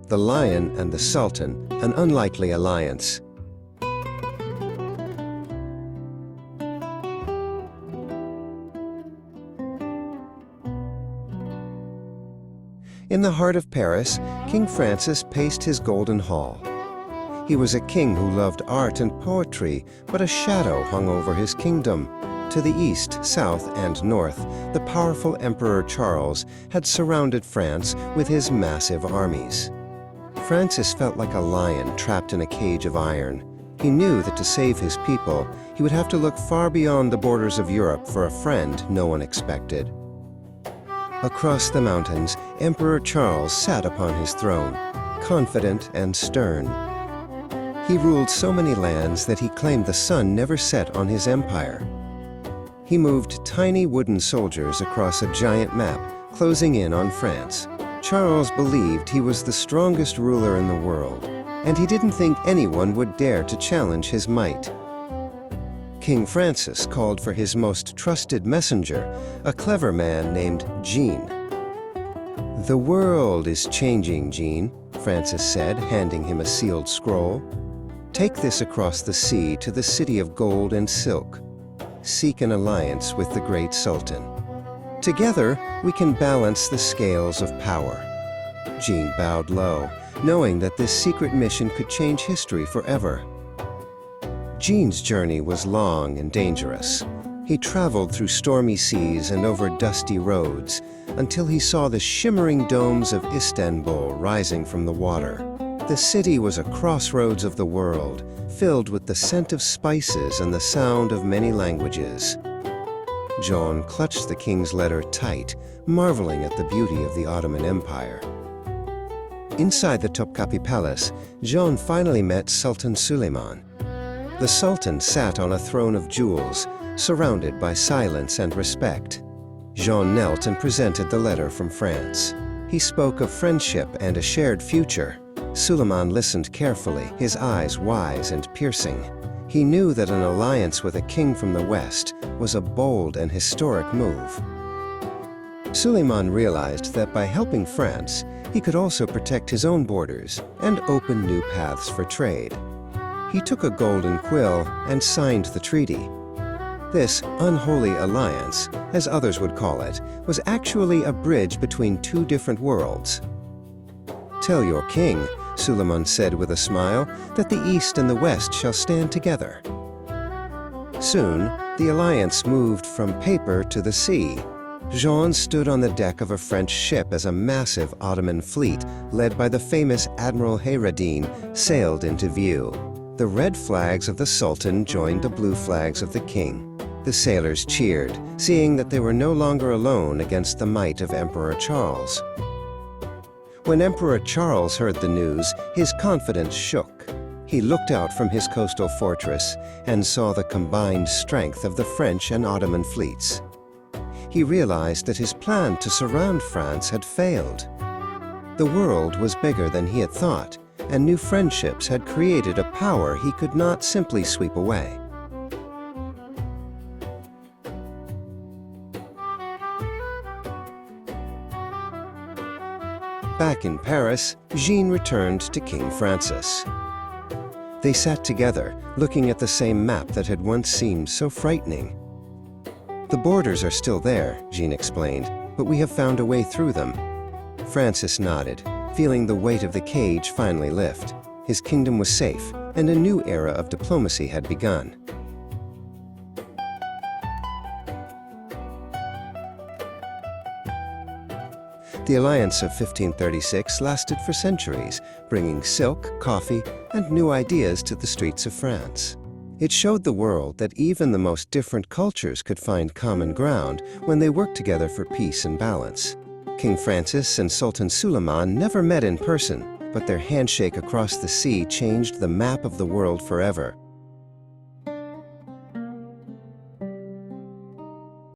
the lion and the Sultan, an unlikely alliance. In the heart of Paris, King Francis paced his golden hall. He was a king who loved art and poetry, but a shadow hung over his kingdom. To the east, south, and north, the powerful Emperor Charles had surrounded France with his massive armies. Francis felt like a lion trapped in a cage of iron. He knew that to save his people, he would have to look far beyond the borders of Europe for a friend no one expected. Across the mountains, Emperor Charles sat upon his throne, confident and stern. He ruled so many lands that he claimed the sun never set on his empire. He moved tiny wooden soldiers across a giant map, closing in on France. Charles believed he was the strongest ruler in the world, and he didn't think anyone would dare to challenge his might. King Francis called for his most trusted messenger, a clever man named Jean. "The world is changing, Jean," Francis said, handing him a sealed scroll. "Take this across the sea to the city of gold and silk. Seek an alliance with the great Sultan. Together, we can balance the scales of power." Jean bowed low, knowing that this secret mission could change history forever. Jean's journey was long and dangerous. He traveled through stormy seas and over dusty roads until he saw the shimmering domes of Istanbul rising from the water. The city was a crossroads of the world, filled with the scent of spices and the sound of many languages. Jean clutched the king's letter tight, marveling at the beauty of the Ottoman Empire. Inside the Topkapi Palace, Jean finally met Sultan Suleiman. The Sultan sat on a throne of jewels, surrounded by silence and respect. Jean knelt and presented the letter from France. He spoke of friendship and a shared future. Suleiman listened carefully, his eyes wise and piercing. He knew that an alliance with a king from the West was a bold and historic move. Suleiman realized that by helping France, he could also protect his own borders and open new paths for trade. He took a golden quill and signed the treaty. This unholy alliance, as others would call it, was actually a bridge between two different worlds. "Tell your king," Suleiman said with a smile, "that the East and the West shall stand together." Soon, the alliance moved from paper to the sea. Jean stood on the deck of a French ship as a massive Ottoman fleet, led by the famous Admiral Hayreddin, sailed into view. The red flags of the Sultan joined the blue flags of the king. The sailors cheered, seeing that they were no longer alone against the might of Emperor Charles. When Emperor Charles heard the news, his confidence shook. He looked out from his coastal fortress and saw the combined strength of the French and Ottoman fleets. He realized that his plan to surround France had failed. The world was bigger than he had thought, and new friendships had created a power he could not simply sweep away. Back in Paris, Jean returned to King Francis. They sat together, looking at the same map that had once seemed so frightening. "The borders are still there," Jean explained, "but we have found a way through them." Francis nodded, feeling the weight of the cage finally lift. His kingdom was safe, and a new era of diplomacy had begun. The alliance of 1536 lasted for centuries, bringing silk, coffee, and new ideas to the streets of France. It showed the world that even the most different cultures could find common ground when they worked together for peace and balance. King Francis and Sultan Suleiman never met in person, but their handshake across the sea changed the map of the world forever.